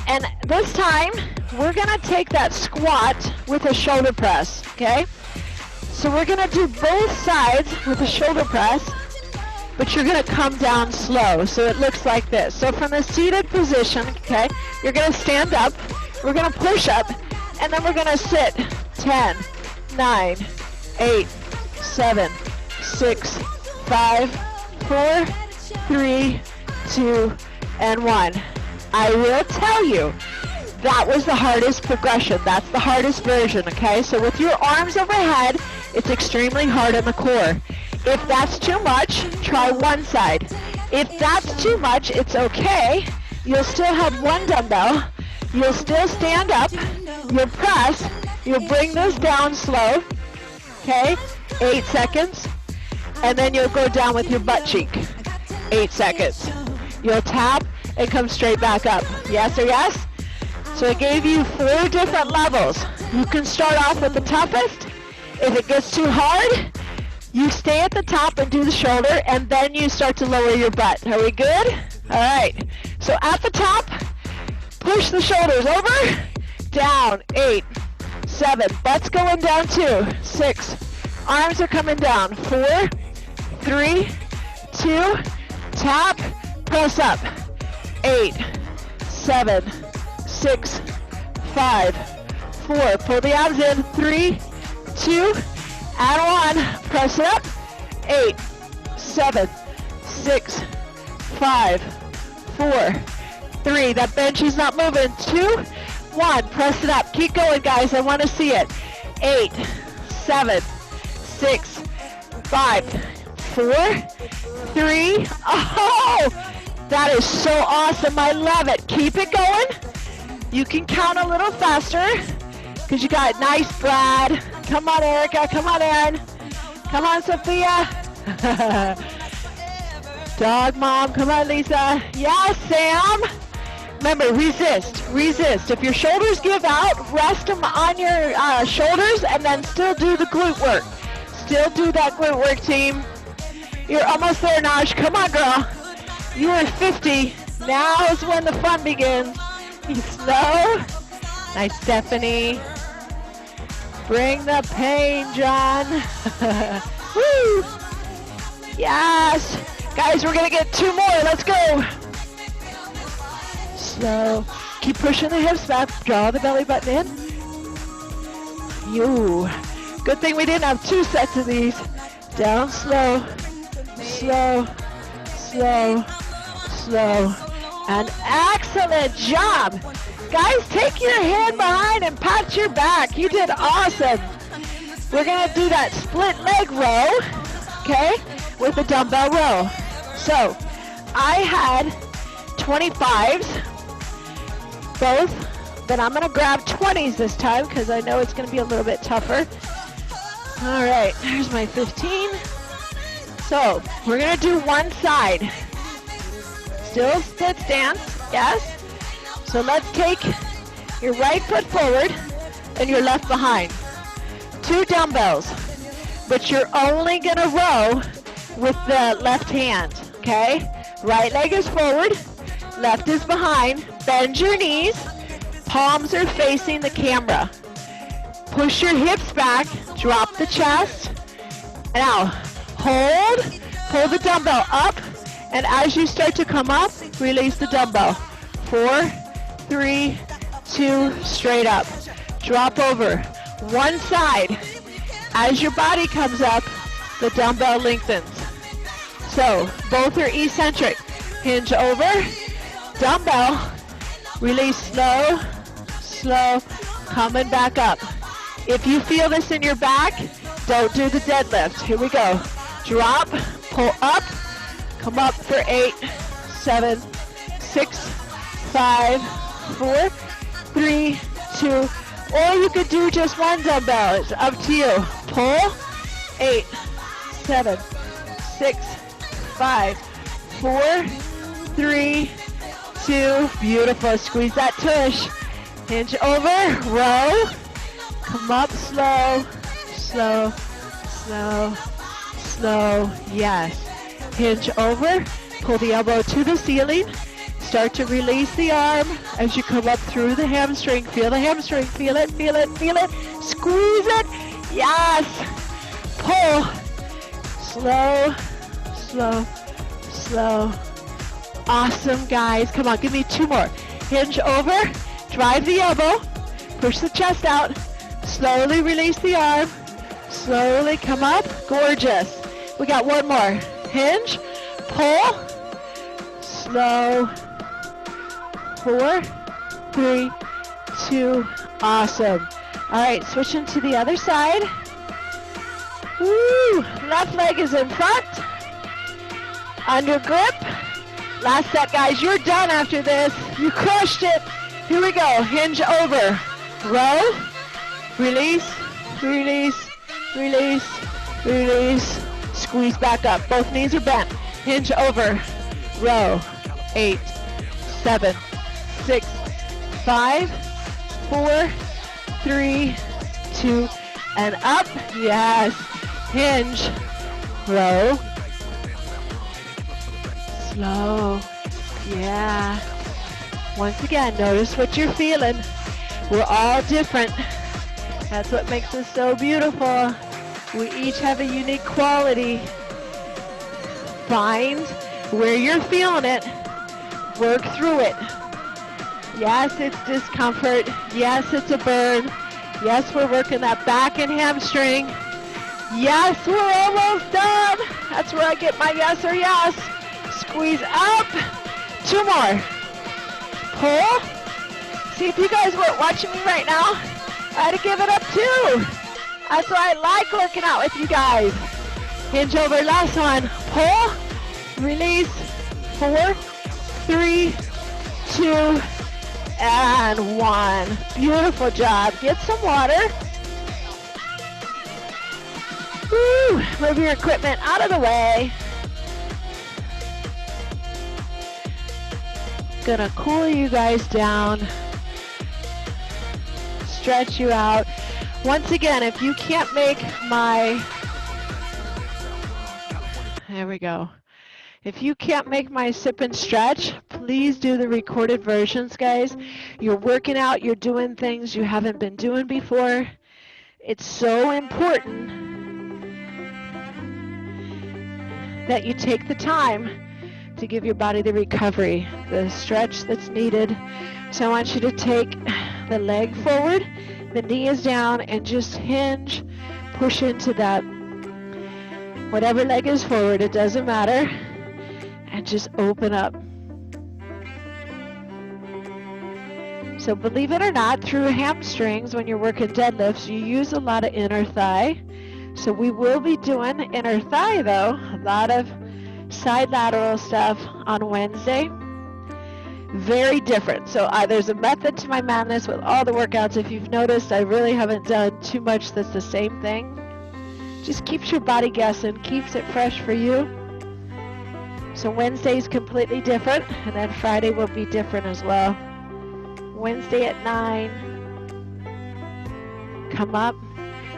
And this time, we're going to take that squat with a shoulder press, okay? So we're going to do both sides with a shoulder press, but you're going to come down slow. So it looks like this. So from the seated position, okay, you're going to stand up. We're going to push up, and then we're going to sit. 10, 9, 8, 7, 6, 5, 4, 3, 2, and 1. I will tell you, that was the hardest progression. That's the hardest version, okay? So with your arms overhead, it's extremely hard on the core. If that's too much, try one side. If that's too much, it's okay. You'll still have one dumbbell. You'll still stand up. You'll press. You'll bring this down slow, okay? 8 seconds. And then you'll go down with your butt cheek. 8 seconds. You'll tap and come straight back up. Yes or yes? So I gave you 4 different levels. You can start off with the toughest. If it gets too hard, you stay at the top and do the shoulder, and then you start to lower your butt. Are we good? All right. So at the top, push the shoulders over, down, 8, 7. Butt's going down 2, 6. Arms are coming down, 4, 3, 2. Tap, press up, 8, 7, 6, 5, 4. Pull the abs in, 3, 2, and 1. Press it up, 8, 7, 6, 5, 4, 3. That bench is not moving. 2, 1. Press it up. Keep going, guys. I want to see it. 8, 7, 6, 5, 4, 3. Oh, that is so awesome. I love it. Keep it going. You can count a little faster because you got nice Brad. Come on, Erica. Come on, Aaron. Come on, Sophia. Dog mom. Come on, Lisa. Yes, Sam. Remember, resist. Resist. If your shoulders give out, rest them on your shoulders and then still do the glute work. Still do that glute work, team. You're almost there, Naj. Come on, girl. You are 50. Now is when the fun begins. You slow. Nice, Stephanie. Bring the pain, John. Woo! Yes. Guys, we're going to get 2 more. Let's go. Slow. Keep pushing the hips back. Draw the belly button in. You. Good thing we didn't have 2 sets of these. Down slow, slow, slow, slow. An excellent job. Guys, take your hand behind and pat your back. You did awesome. We're gonna do that split leg row, okay, with a dumbbell row. So, I had 25s, both, but I'm gonna grab 20s this time because I know it's gonna be a little bit tougher. All right, there's my 15. So, we're gonna do one side. Still split stance, yes? So let's take your right foot forward and your left behind. 2 dumbbells, but you're only gonna row with the left hand, okay? Right leg is forward, left is behind. Bend your knees, palms are facing the camera. Push your hips back, drop the chest. Now, hold, pull the dumbbell up, and as you start to come up, release the dumbbell. 4, 3, 2, straight up. Drop over. One side. As your body comes up, the dumbbell lengthens. So, both are eccentric. Hinge over, dumbbell, release slow, slow, coming back up. If you feel this in your back, don't do the deadlift. Here we go. Drop, pull up, come up for 8, 7, 6, 5, 4, 3, 2, or you could do just one dumbbell. It's up to you. Pull, 8, 7, 6, 5, 4, 3, 2, beautiful. Squeeze that tush. Hinge over, row, come up slow, slow, slow, slow, yes. Hinge over, pull the elbow to the ceiling, start to release the arm as you come up through the hamstring. Feel the hamstring, feel it, feel it, feel it. Squeeze it, yes. Pull, slow, slow, slow. Awesome, guys. Come on, give me 2 more. Hinge over, drive the elbow, push the chest out, slowly release the arm, slowly come up. Gorgeous. We got 1 more. Hinge, pull, slow, 4, 3, 2, awesome. All right, switching to the other side. Woo, left leg is in front, under grip. Last set, guys, you're done after this. You crushed it. Here we go, hinge over, row, release, release, release, release, squeeze back up. Both knees are bent. Hinge over, row, 8, 7, 6, 5, 4, 3, 2, and up. Yes. Hinge, row, slow. Yeah. Once again, notice what you're feeling. We're all different. That's what makes us so beautiful. We each have a unique quality. Find where you're feeling it. Work through it. Yes, it's discomfort. Yes, it's a burn. Yes, we're working that back and hamstring. Yes, we're almost done. That's where I get my yes or yes. Squeeze up. 2 more. Pull. See, if you guys weren't watching me right now, I had to give it up too. That's why I like working out with you guys. Hinge over, last one. Pull, release, 4, 3, 2, and 1. Beautiful job. Get some water. Woo, move your equipment out of the way. Gonna cool you guys down. Stretch you out. Once again, if you can't make my, there we go. If you can't make my sip and stretch, please do the recorded versions, guys. You're working out, you're doing things you haven't been doing before. It's so important that you take the time to give your body the recovery, the stretch that's needed So I want you to take the leg forward, the knee is down, and just hinge, push into that, whatever leg is forward, it doesn't matter, and just open up. So believe it or not, through hamstrings, when you're working deadlifts, you use a lot of inner thigh. So we will be doing inner thigh though, a lot of side lateral stuff on Wednesday. Very different. So there's a method to my madness with all the workouts. If you've noticed, I really haven't done too much that's the same thing. Just keeps your body guessing, keeps it fresh for you. So Wednesday's completely different, and then Friday will be different as well. Wednesday at 9, come up,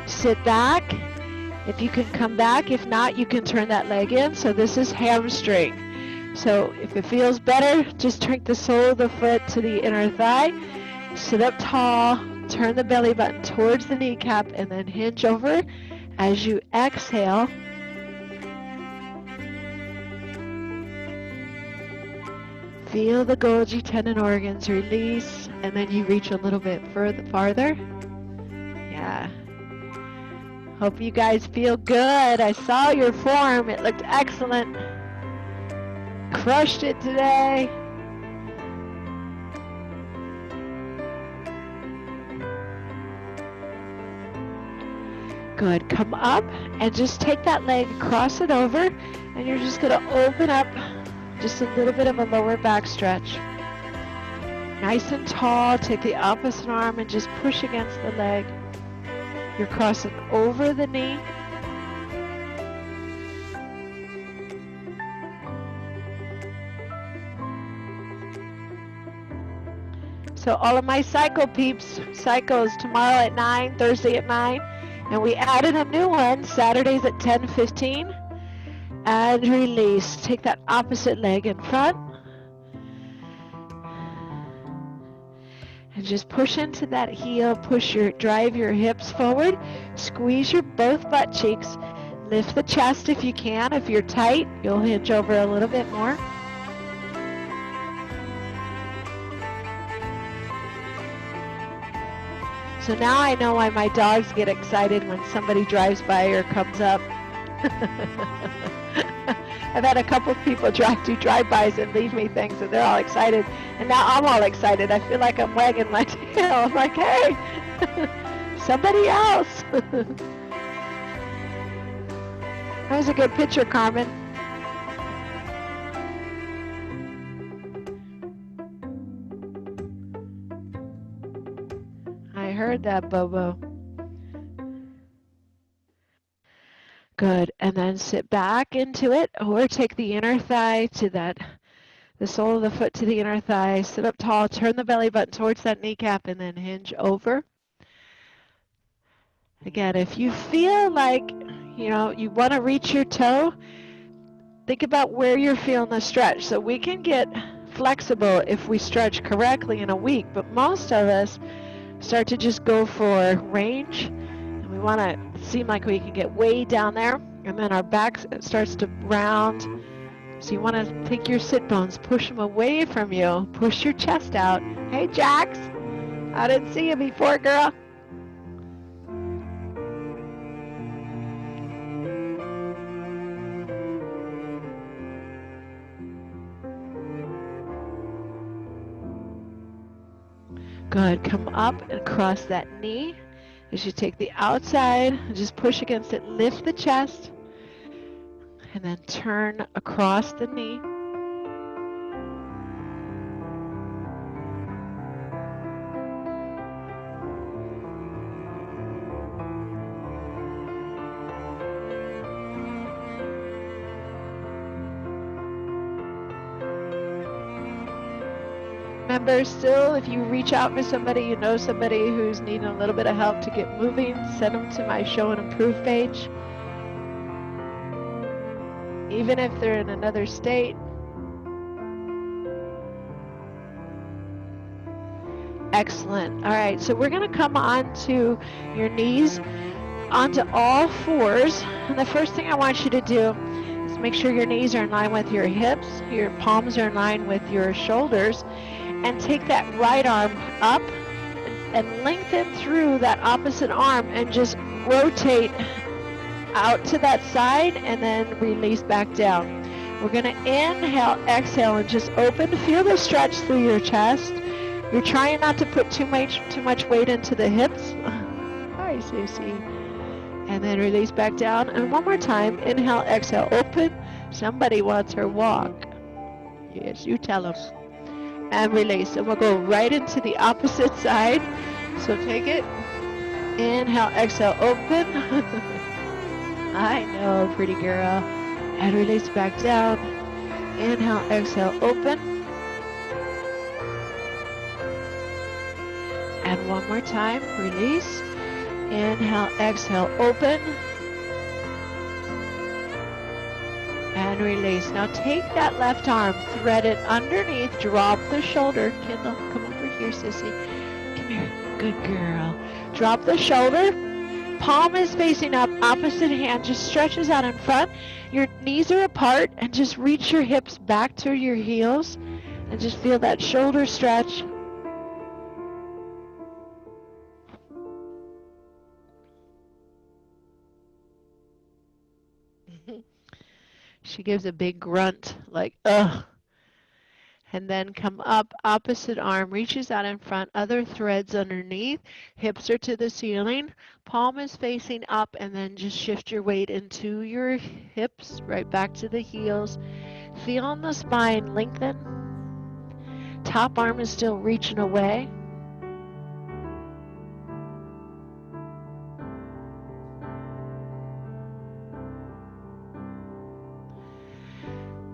sit back. If you can come back, if not, you can turn that leg in. So this is hamstring. So if it feels better, just take the sole of the foot to the inner thigh, sit up tall, turn the belly button towards the kneecap, and then hinge over as you exhale. Feel the Golgi tendon organs release, and then you reach a little bit farther. Yeah. Hope you guys feel good. I saw your form. It looked excellent. Crushed it today. Good. Come up and just take that leg, cross it over, and you're just going to open up just a little bit of a lower back stretch. Nice and tall. Take the opposite arm and just push against the leg. You're crossing over the knee. So all of my cycle peeps, cycles tomorrow at 9, Thursday at 9, and we added a new one, Saturdays at 10:15. And release. Take that opposite leg in front. And just push into that heel, drive your hips forward, squeeze your both butt cheeks, lift the chest if you can. If you're tight, you'll hinge over a little bit more. So now I know why my dogs get excited when somebody drives by or comes up. I've had a couple of people do drive-bys and leave me things, and they're all excited. And now I'm all excited. I feel like I'm wagging my tail. I'm like, hey, somebody else. That was a good picture, Carmen. I heard that, Bobo. Good, and then sit back into it, or take the inner thigh to the sole of the foot to the inner thigh, sit up tall, turn the belly button towards that kneecap, and then hinge over. Again, if you feel like, you want to reach your toe, think about where you're feeling the stretch. So we can get flexible if we stretch correctly in a week, but most of us start to just go for range. We want to seem like we can get way down there, and then our back starts to round. So you want to take your sit bones, push them away from you, push your chest out. Hey, Jax, I didn't see you before, girl. Good, come up and cross that knee. As you take the outside, just push against it, lift the chest, and then turn across the knee. Remember, still, if you reach out for somebody, somebody who's needing a little bit of help to get moving, send them to my Show and Improve page. Even if they're in another state. Excellent. All right, so we're going to come onto your knees, onto all fours. And the first thing I want you to do is make sure your knees are in line with your hips, your palms are in line with your shoulders. and take that right arm up and lengthen through that opposite arm and just rotate out to that side and then release back down. We're going to inhale, exhale, and just open. Feel the stretch through your chest. You're trying not to put too much weight into the hips. Hi, Susie. And then release back down. And one more time, inhale, exhale, open. Somebody wants her walk. Yes, you tell them. And release. And we'll go right into the opposite side. So take it. Inhale, exhale, open. I know, pretty girl. And release back down. Inhale, exhale, open. And one more time, release. Inhale, exhale, open. And release. Now take that left arm, thread it underneath, drop the shoulder. Kendall, come over here, sissy. Come here, good girl. Drop the shoulder. Palm is facing up, opposite hand just stretches out in front. Your knees are apart and just reach your hips back to your heels and just feel that shoulder stretch. She gives a big grunt like, ugh. And then come up, opposite arm reaches out in front, other threads underneath, hips are to the ceiling, palm is facing up, and then just shift your weight into your hips, right back to the heels. Feel on the spine lengthen. Top arm is still reaching away.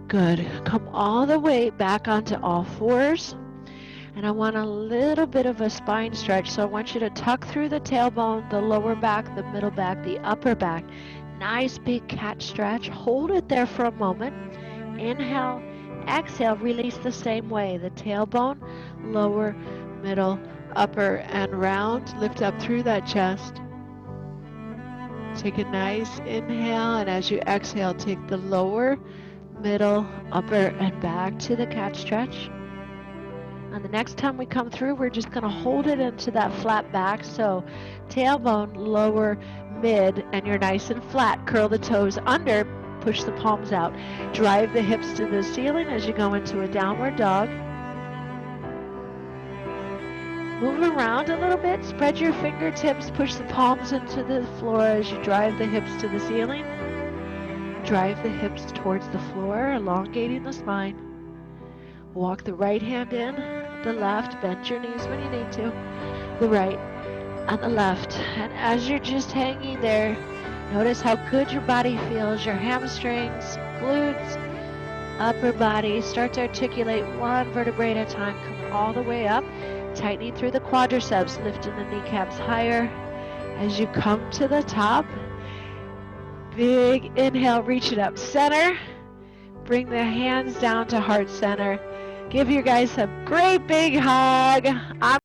Good. Come all the way back onto all fours. And I want a little bit of a spine stretch. So I want you to tuck through the tailbone, the lower back, the middle back, the upper back. Nice big cat stretch. Hold it there for a moment. Inhale, exhale, release the same way. The tailbone, lower, middle, upper, and round. Lift up through that chest. Take a nice inhale, and as you exhale, take the lower, middle, upper, and back to the cat stretch. And the next time we come through, we're just going to hold it into that flat back. So tailbone, lower, mid, and you're nice and flat. Curl the toes under, push the palms out. Drive the hips to the ceiling as you go into a downward dog. Move around a little bit. Spread your fingertips. Push the palms into the floor as you drive the hips to the ceiling. Drive the hips towards the floor, elongating the spine. Walk the right hand in, the left. Bend your knees when you need to. The right and the left. And as you're just hanging there, notice how good your body feels. Your hamstrings, glutes, upper body. Start to articulate one vertebrae at a time. Come all the way up. Tightening through the quadriceps, lifting the kneecaps higher. As you come to the top, big inhale, reach it up center. Bring the hands down to heart center. Give you guys a great big hug. I'm